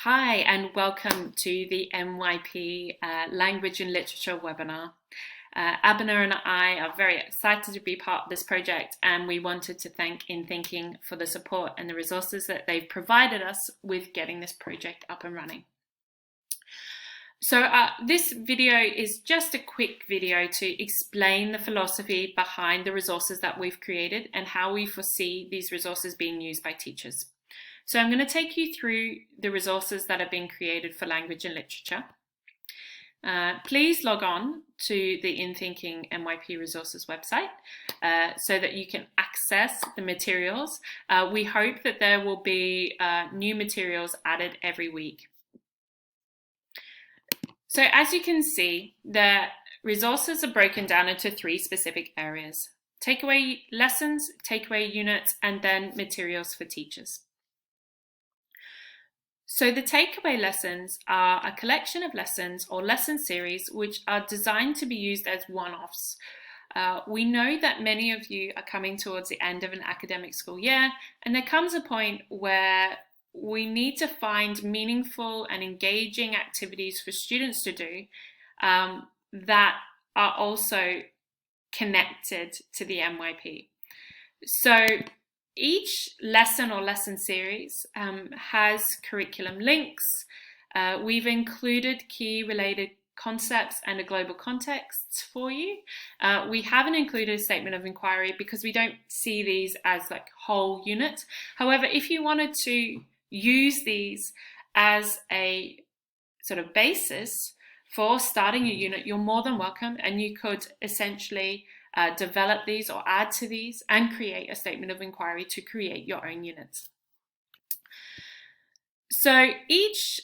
Hi, and welcome to the MYP Language and Literature webinar. Abner and I are very excited to be part of this project, and we wanted to thank InThinking for the support and the resources that they've provided us with getting this project up and running. So this video is just a quick video to explain the philosophy behind the resources that we've created and how we foresee these resources being used by teachers. So I'm going to take you through the resources that have been created for language and literature. Please log on to the InThinking MYP resources website so that you can access the materials. We hope that there will be new materials added every week. So as you can see, the resources are broken down into three specific areas: takeaway lessons, takeaway units, and then materials for teachers. So the takeaway lessons are a collection of lessons or lesson series which are designed to be used as one-offs. We know that many of you are coming towards the end of an academic school year, and there comes a point where we need to find meaningful and engaging activities for students to do that are also connected to the MYP. So each lesson or lesson series has curriculum links. We've included key related concepts and a global context for you. We haven't included a statement of inquiry because we don't see these as like whole units. However, if you wanted to use these as a sort of basis for starting a unit, you're more than welcome, and you could essentially develop these or add to these and create a statement of inquiry to create your own units. So each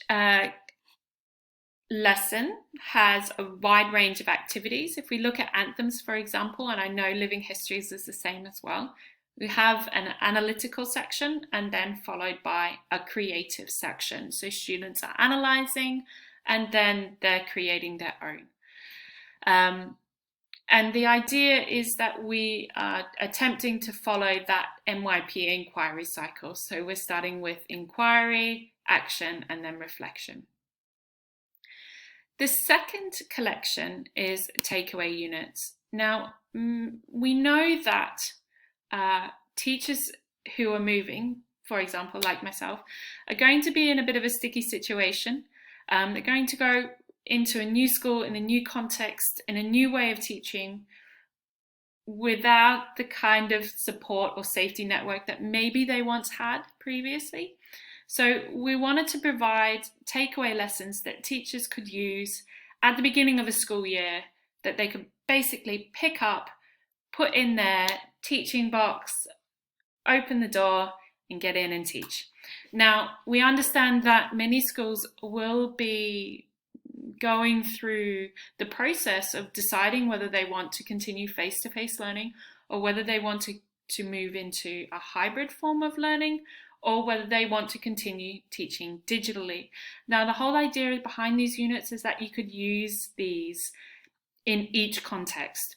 lesson has a wide range of activities. If we look at anthems, for example, and I know living histories is the same as well, we have an analytical section and then followed by a creative section. So students are analyzing and then they're creating their own. And the idea is that we are attempting to follow that MYP inquiry cycle. So we're starting with inquiry, action, and then reflection. The second collection is takeaway units. Now, we know that teachers who are moving, for example, like myself, are going to be in a bit of a sticky situation. They're going to go into a new school, in a new context, in a new way of teaching, without the kind of support or safety network that maybe they once had previously. So we wanted to provide takeaway lessons that teachers could use at the beginning of a school year, that they could basically pick up, put in their teaching box, open the door, and get in and teach. Now, we understand that many schools will be going through the process of deciding whether they want to continue face-to-face learning or whether they want to move into a hybrid form of learning, or whether they want to continue teaching digitally. Now, the whole idea behind these units is that you could use these in each context,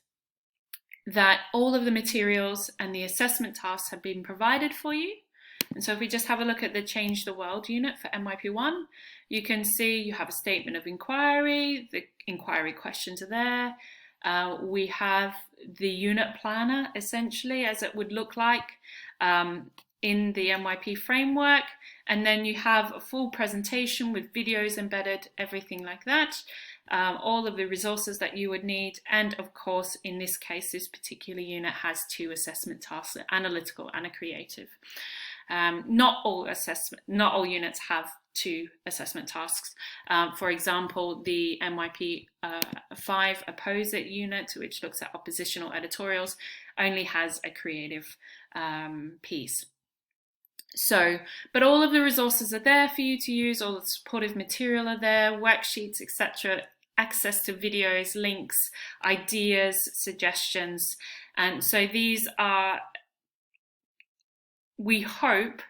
that all of the materials and the assessment tasks have been provided for you. And so if we just have a look at the Change the World unit for MYP1, you can see you have a statement of inquiry, the inquiry questions are there. We have the unit planner, essentially, as it would look like in the MYP framework. And then you have a full presentation with videos embedded, everything like that. All of the resources that you would need. And of course, in this case, this particular unit has two assessment tasks, an analytical and a creative. Not all units have two assessment tasks. For example, the MYP 5 opposite unit, which looks at oppositional editorials, only has a creative piece. So, but all of the resources are there for you to use, all the supportive material are there, worksheets, etc., access to videos, links, ideas, suggestions. And so these are, we hope,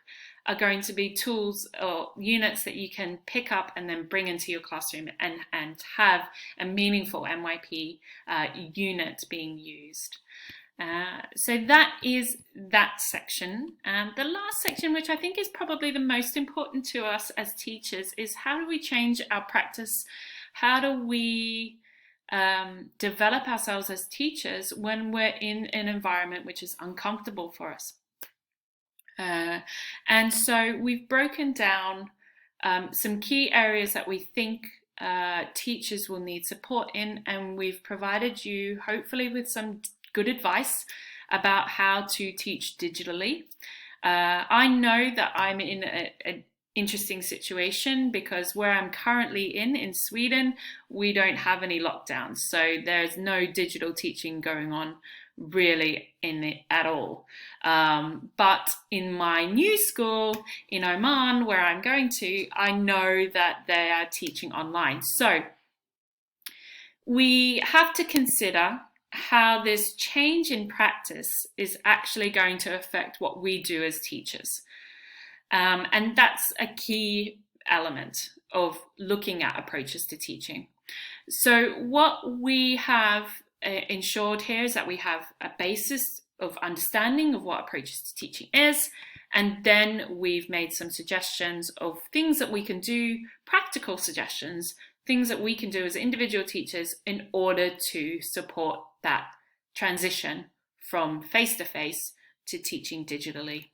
are going to be tools or units that you can pick up and then bring into your classroom and have a meaningful MYP unit being used. So that is that section. The last section, which I think is probably the most important to us as teachers, is how do we change our practice? How do we develop ourselves as teachers when we're in an environment which is uncomfortable for us? And so we've broken down some key areas that we think teachers will need support in, and we've provided you hopefully with some good advice about how to teach digitally. I know that I'm in an interesting situation because where I'm currently in Sweden, we don't have any lockdowns, so there's no digital teaching going on really in it at all. But in my new school in Oman, where I'm going to, I know that they are teaching online. So we have to consider how this change in practice is actually going to affect what we do as teachers. And that's a key element of looking at approaches to teaching. So what we have ensured here is that we have a basis of understanding of what approaches to teaching is, and then we've made some suggestions of things that we can do, practical suggestions, things that we can do as individual teachers in order to support that transition from face-to-face to teaching digitally.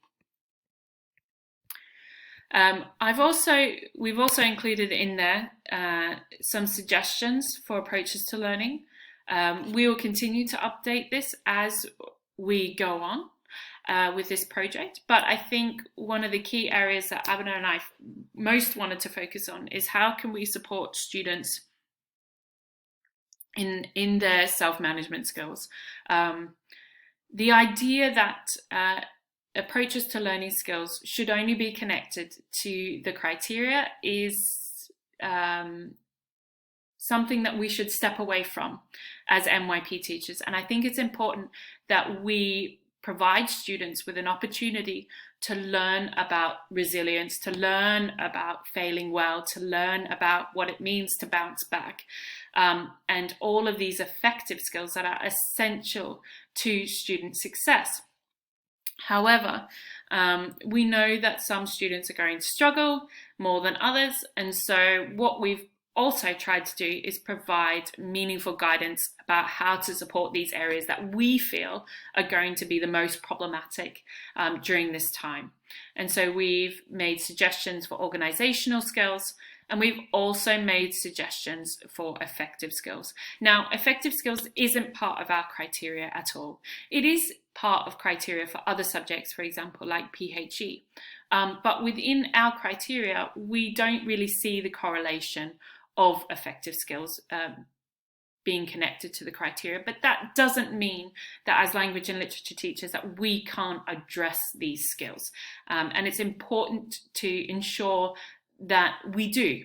We've also included in there some suggestions for approaches to learning. We will continue to update this as we go on with this project, but I think one of the key areas that Abner and I most wanted to focus on is how can we support students in their self-management skills. The idea that approaches to learning skills should only be connected to the criteria is something that we should step away from as MYP teachers. And I think it's important that we provide students with an opportunity to learn about resilience, to learn about failing well, to learn about what it means to bounce back, and all of these effective skills that are essential to student success. However, we know that some students are going to struggle more than others, and so what we've also tried to do is provide meaningful guidance about how to support these areas that we feel are going to be the most problematic during this time. And so we've made suggestions for organizational skills, and we've also made suggestions for effective skills. Now, effective skills isn't part of our criteria at all. It is part of criteria for other subjects, for example, like PHE. But within our criteria, we don't really see the correlation of effective skills being connected to the criteria. But that doesn't mean that as language and literature teachers that we can't address these skills. And it's important to ensure that we do.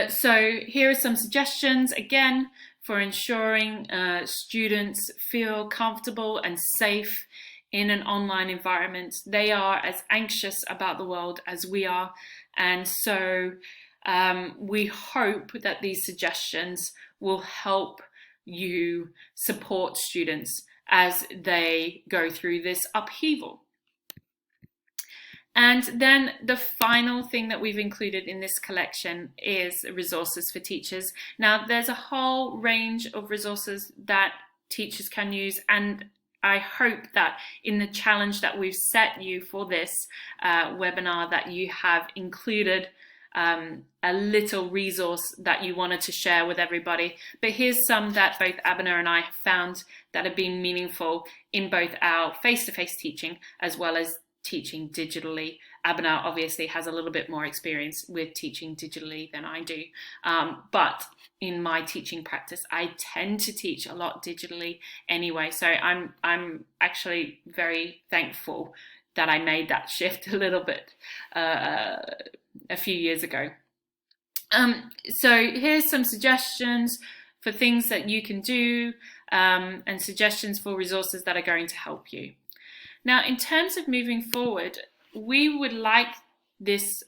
So here are some suggestions, again, for ensuring students feel comfortable and safe in an online environment. They are as anxious about the world as we are, and so we hope that these suggestions will help you support students as they go through this upheaval. And then the final thing that we've included in this collection is resources for teachers. Now, there's a whole range of resources that teachers can use, and I hope that in the challenge that we've set you for this webinar that you have included a little resource that you wanted to share with everybody. But here's some that both Abner and I have found that have been meaningful in both our face-to-face teaching as well as teaching digitally. Abner obviously has a little bit more experience with teaching digitally than I do, but in my teaching practice I tend to teach a lot digitally anyway, so I'm actually very thankful that I made that shift a little bit a few years ago. So here's some suggestions for things that you can do and suggestions for resources that are going to help you. Now, in terms of moving forward, we would like this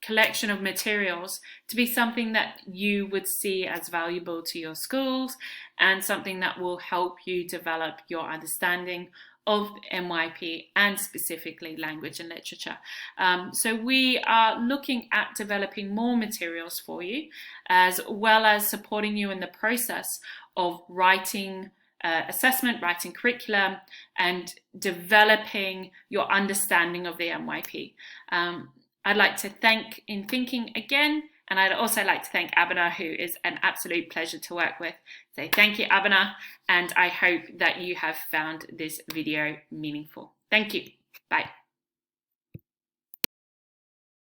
collection of materials to be something that you would see as valuable to your schools and something that will help you develop your understanding of MYP and specifically language and literature. So we are looking at developing more materials for you, as well as supporting you in the process of writing assessment, writing curriculum, and developing your understanding of the MYP. I'd like to thank InThinking again, and I'd also like to thank Abena, who is an absolute pleasure to work with. So thank you, Abena, and I hope that you have found this video meaningful. Thank you. Bye.